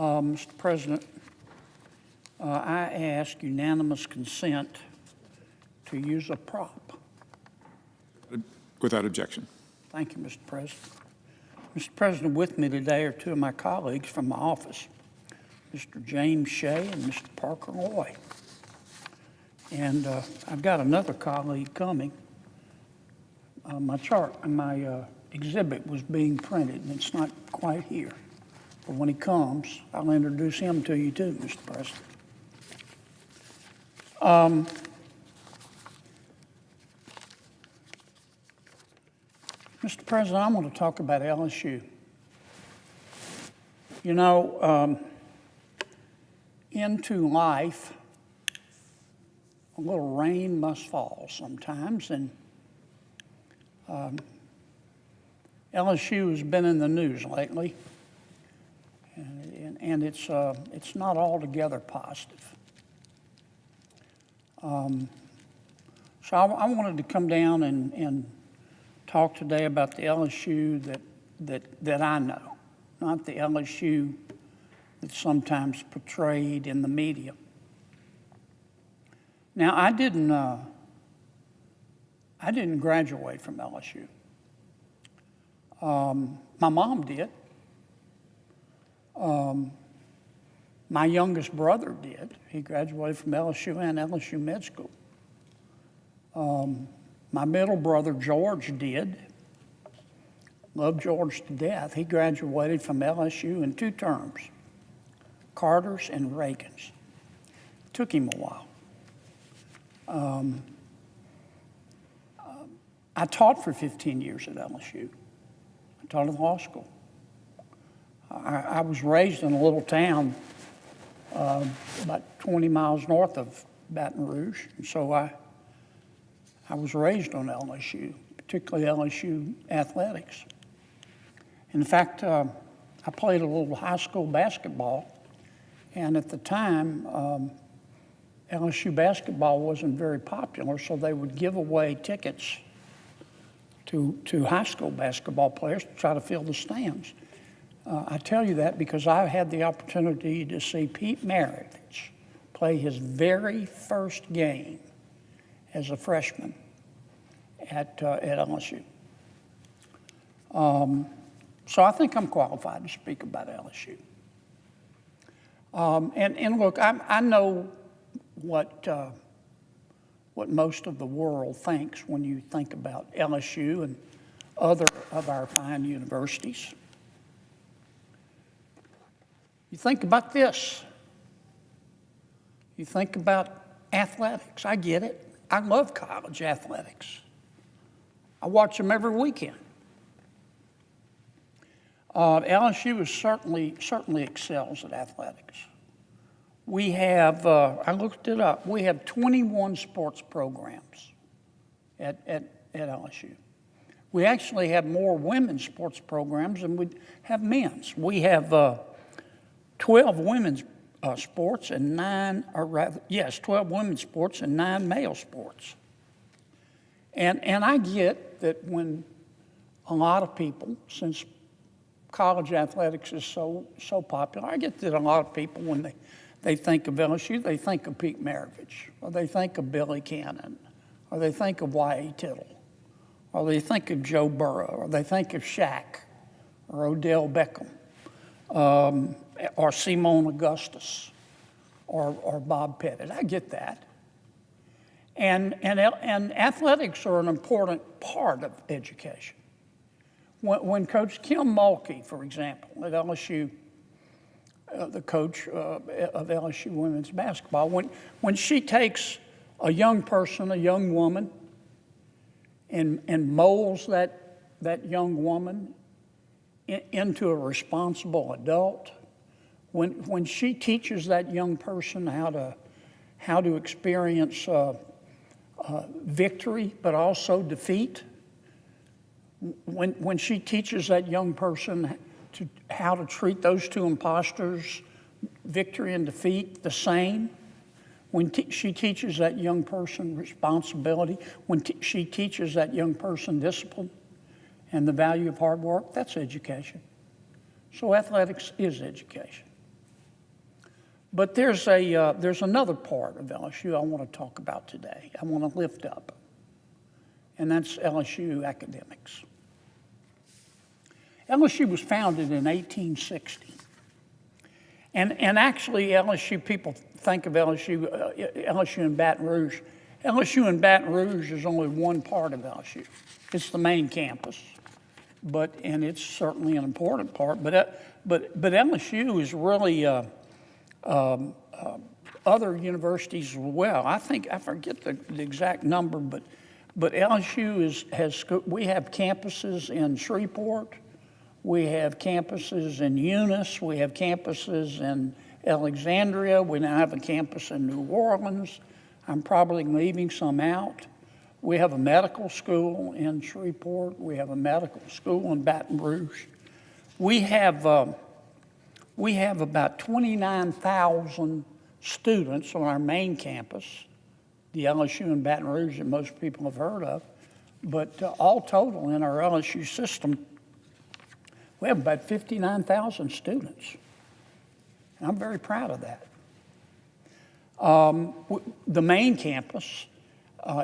Mr. President, I ask unanimous consent to use a prop. Without objection. Thank you, Mr. President. Mr. President, with me today are two of my colleagues from my office, Mr. James Shea and Mr. Parker Loy. And I've got another colleague coming. My exhibit was being printed, and it's not quite here. But when he comes, I'll introduce him to you too, Mr. President. Mr. President, I want to talk about LSU. You know, into life, a little rain must fall sometimes, and LSU has been in the news lately, and it's not altogether positive. So I wanted to come down and talk today about the LSU that I know, not the LSU that's sometimes portrayed in the media. Now, I didn't graduate from LSU. My mom did. My youngest brother did. He graduated from LSU and LSU Med School. My middle brother, George, did. Loved George to death. He graduated from LSU in 2 terms, Carter's and Reagan's. Took him a while. I taught for 15 years at LSU. I taught at law school. I was raised in a little town about 20 miles north of Baton Rouge, and so I was raised on LSU, particularly LSU athletics. In fact, I played a little high school basketball, and at the time, LSU basketball wasn't very popular, so they would give away tickets to high school basketball players to try to fill the stands. I tell you that because I had the opportunity to see Pete Maravich play his very first game as a freshman at LSU. So I think I'm qualified to speak about LSU. And look, I know what most of the world thinks when you think about LSU and other of our fine universities. You think about this. You think about athletics. I get it. I love college athletics. I watch them every weekend. LSU is certainly excels at athletics. We have, I looked it up, we have 21 sports programs at LSU. We actually have more women's sports programs than we have men's. We have 12 women's sports and 12 women's sports and 9 male sports. And I get that when a lot of people, since college athletics is so popular, I get that a lot of people, when they think of LSU, they think of Pete Maravich, or they think of Billy Cannon, or they think of Y.A. Tittle, or they think of Joe Burrow, or they think of Shaq, or Odell Beckham, or Simone Augustus, or Bob Pettit. I get that. And athletics are an important part of education. When Coach Kim Mulkey, for example, at LSU, the coach of LSU women's basketball, when she takes a young person, a young woman, and molds that young woman into a responsible adult, when she teaches that young person how to experience victory but also defeat, when she teaches that young person how to treat those two imposters, victory and defeat, the same, when she teaches that young person responsibility, when she teaches that young person discipline and the value of hard work, that's education. So athletics is education. But there's another part of LSU I want to talk about today. I want to lift up, and that's LSU academics. LSU was founded in 1860, and actually LSU, people think of LSU in Baton Rouge. LSU in Baton Rouge is only one part of LSU. It's the main campus, and it's certainly an important part. But LSU is really other universities as well. I forget the exact number, but LSU we have campuses in Shreveport, we have campuses in Eunice, we have campuses in Alexandria, we now have a campus in New Orleans. I'm probably leaving some out. We have a medical school in Shreveport. We have a medical school in Baton Rouge. We have about 29,000 students on our main campus, the LSU in Baton Rouge that most people have heard of. But all total in our LSU system, we have about 59,000 students. And I'm very proud of that. The main campus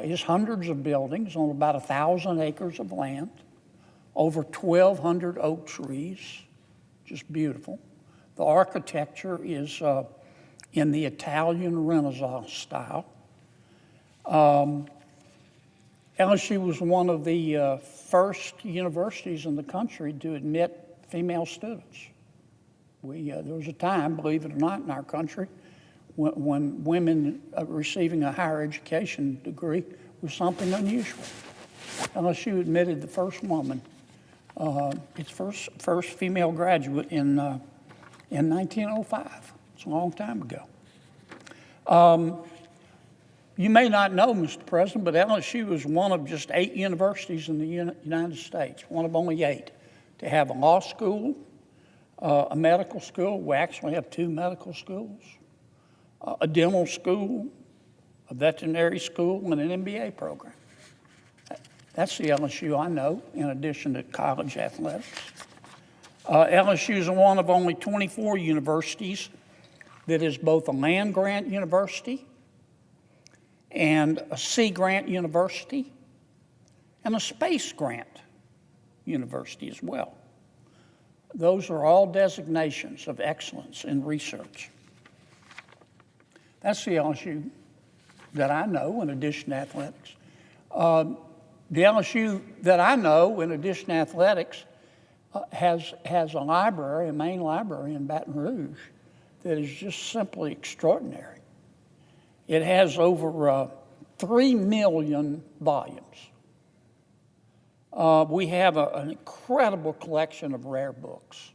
is hundreds of buildings on about 1,000 acres of land, over 1,200 oak trees, just beautiful. The architecture is in the Italian Renaissance style. LSU was one of the first universities in the country to admit female students. There was a time, believe it or not, in our country when women receiving a higher education degree was something unusual. LSU admitted the first woman, its first female graduate in 1905. It's a long time ago. You may not know, Mr. President, but LSU is one of just 8 universities in the United States, one of only 8, to have a law school, a medical school. We actually have 2 medical schools, a dental school, a veterinary school, and an MBA program. That's the LSU I know, in addition to college athletics. LSU is one of only 24 universities that is both a land-grant university and a sea grant university and a space grant university as well. Those are all designations of excellence in research. That's the LSU that I know, in addition to athletics. The LSU that I know, in addition to athletics, has a library, a main library in Baton Rouge that is just simply extraordinary. It has over 3 million volumes. We have an incredible collection of rare books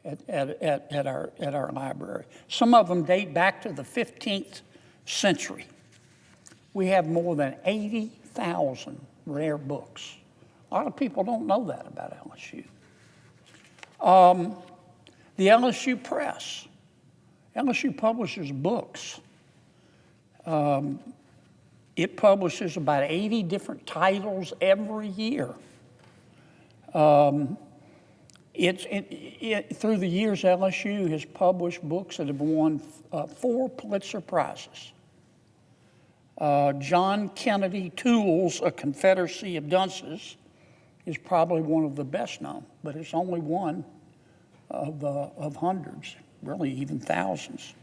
at our library. Some of them date back to the 15th century. We have more than 80,000 rare books. A lot of people don't know that about LSU. The LSU Press. LSU publishes books. It publishes about 80 different titles every year. Through the years, LSU has published books that have won 4 Pulitzer Prizes. John Kennedy Toole's A Confederacy of Dunces is probably one of the best known, but it's only one of hundreds, really even thousands.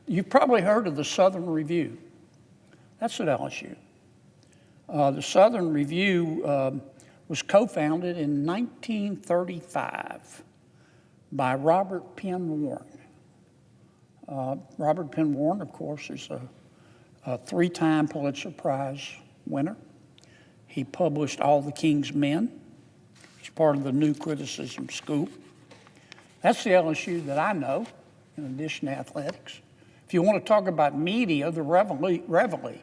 You've probably heard of the Southern Review. That's at LSU. The Southern Review was co-founded in 1935 by Robert Penn Warren. Robert Penn Warren, of course, is a 3-time Pulitzer Prize winner. He published All the King's Men. He's part of the New Criticism School. That's the LSU that I know, in addition to athletics. If you want to talk about media, the Reveille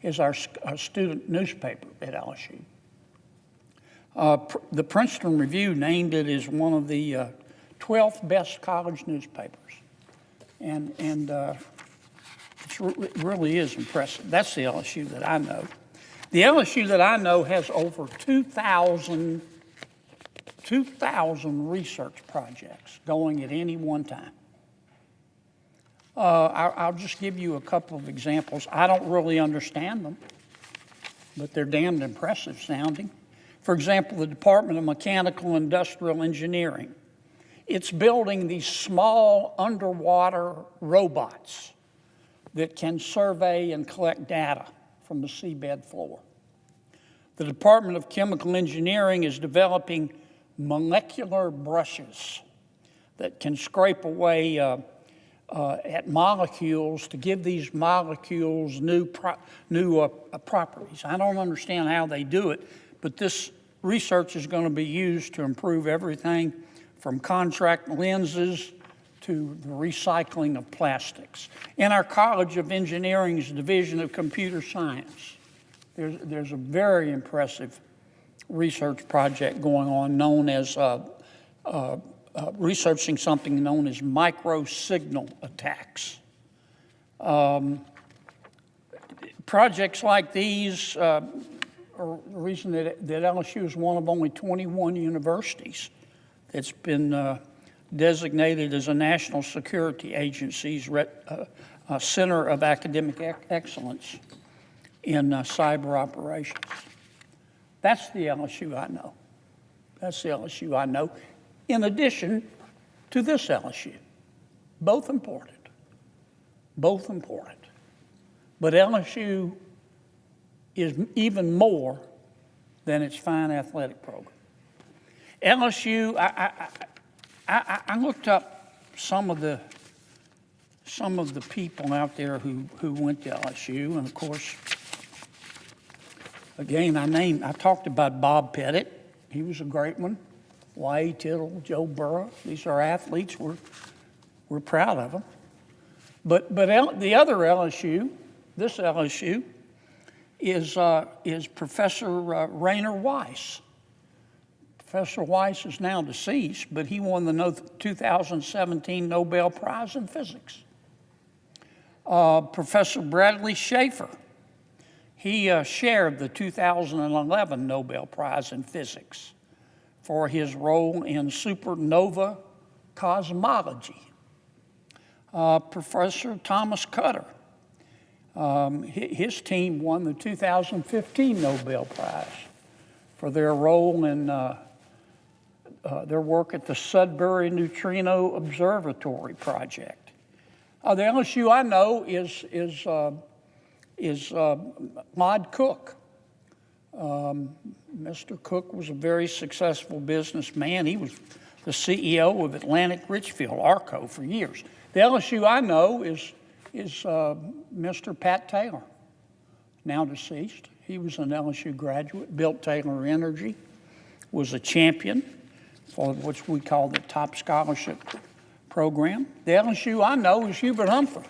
is our student newspaper at LSU. The Princeton Review named it as one of the 12th best college newspapers. And it really is impressive. That's the LSU that I know. The LSU that I know has over 2,000 research projects going at any one time. I'll just give you a couple of examples. I don't really understand them, but they're damned impressive sounding. For example, the Department of Mechanical and Industrial Engineering. It's building these small underwater robots that can survey and collect data from the seabed floor. The Department of Chemical Engineering is developing molecular brushes that can scrape away at molecules to give these molecules new properties. I don't understand how they do it, but this research is going to be used to improve everything from contract lenses to the recycling of plastics. In our College of Engineering's Division of Computer Science, there's a very impressive research project going on known as researching something known as micro-signal attacks. Projects like these are the reason that LSU is one of only 21 universities that's been designated as a National Security Agency's Center of Academic Excellence in cyber operations. That's the LSU I know. That's the LSU I know. In addition to this LSU, both important. But LSU is even more than its fine athletic program. LSU, I looked up some of the people out there who went to LSU, and of course, again, I talked about Bob Pettit. He was a great one. Y.A. Tittle, Joe Burrow. These are athletes. We're proud of them. But the other LSU, this LSU, is Professor Rainer Weiss. Professor Weiss is now deceased, but he won the 2017 Nobel Prize in Physics. Professor Bradley Schaefer, he shared the 2011 Nobel Prize in Physics for his role in supernova cosmology. Professor Thomas Cutter, his team won the 2015 Nobel Prize for their role in their work at the Sudbury Neutrino Observatory project. The LSU I know is Maud Cook. Mr. Cook was a very successful businessman. He was the CEO of Atlantic Richfield, ARCO, for years. The LSU I know is Mr. Pat Taylor, now deceased. He was an LSU graduate, built Taylor Energy, was a champion for what we call the top scholarship program. The LSU I know is Hubert Humphrey,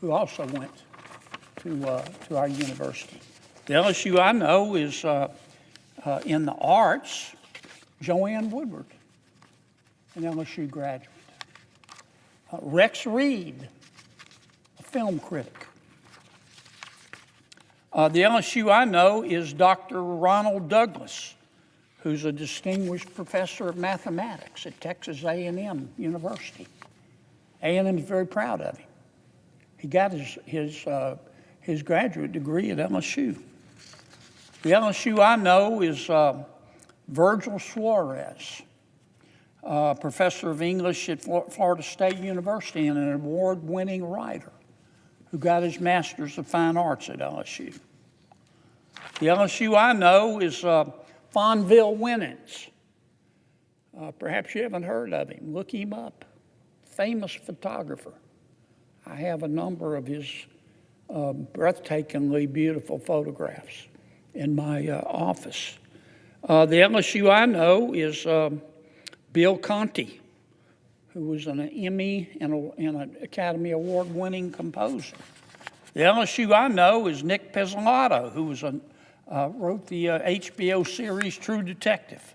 who also went to our university. The LSU I know is in the arts, Joanne Woodward, an LSU graduate. Rex Reed, a film critic. The LSU I know is Dr. Ronald Douglas, who's a distinguished professor of mathematics at Texas A&M University. A&M is very proud of him. He got his graduate degree at LSU. The LSU I know is Virgil Suarez, professor of English at Florida State University and an award-winning writer who got his Master's of Fine Arts at LSU. The LSU I know is Fonville Winans. Perhaps you haven't heard of him. Look him up. Famous photographer. I have a number of his breathtakingly beautiful photographs in my office. The LSU I know is Bill Conti, who was an Emmy and an Academy Award-winning composer. The LSU I know is Nick Pizzolatto, who was wrote the HBO series True Detective.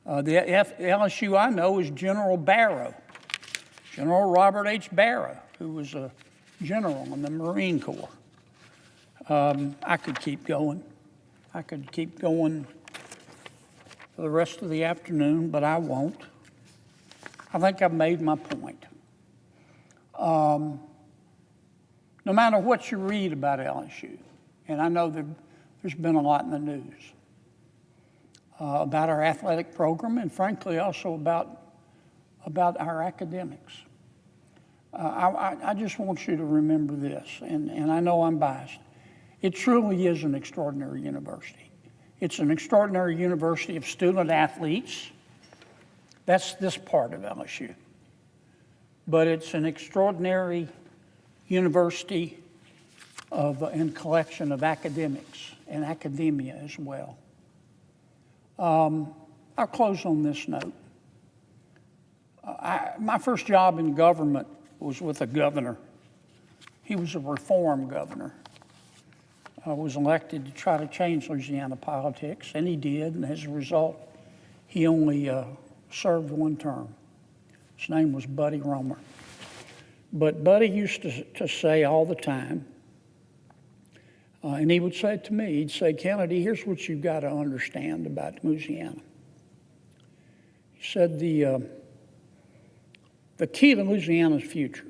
The LSU I know is General Barrow, General Robert H. Barrow, who was a general in the Marine Corps. I could keep going. I could keep going for the rest of the afternoon, but I won't. I think I've made my point. No matter what you read about LSU, and I know that there's been a lot in the news about our athletic program and frankly also about our academics. I just want you to remember this, and I know I'm biased. It truly is an extraordinary university. It's an extraordinary university of student athletes. That's this part of LSU. But it's an extraordinary university and collection of academics and academia as well. I'll close on this note. My first job in government was with a governor. He was a reform governor. I was elected to try to change Louisiana politics, and he did, and as a result, he only served one term. His name was Buddy Romer. But Buddy used to say all the time, and he would say to me, he'd say, Kennedy, here's what you've got to understand about Louisiana. He said the key to Louisiana's future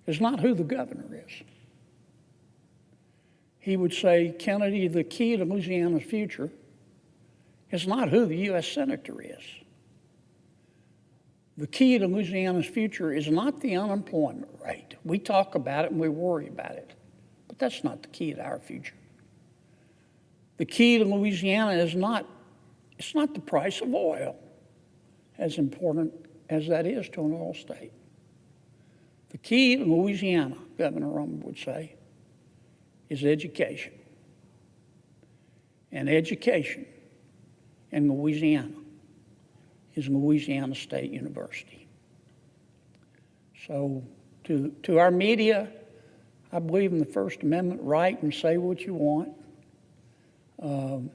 is not who the governor is. He would say, Kennedy, the key to Louisiana's future is not who the U.S. Senator is. The key to Louisiana's future is not the unemployment rate. We talk about it and we worry about it, but that's not the key to our future. The key to Louisiana is not the price of oil, as important as that is to an oil state. The key to Louisiana, Governor Romer would say, is education. And education in Louisiana is Louisiana State University. So to our media, I believe in the First Amendment right and say what you want.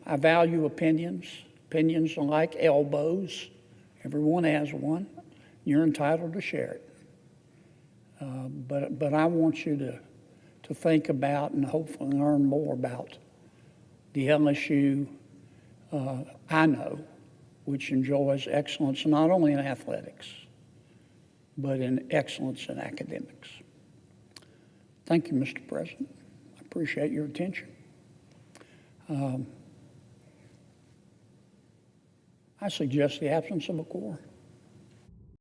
I value opinions. Opinions are like elbows. Everyone has one. You're entitled to share it. But I want you to think about and hopefully learn more about the LSU I know, which enjoys excellence not only in athletics, but in excellence in academics. Thank you, Mr. President. I appreciate your attention. I suggest the absence of a quorum.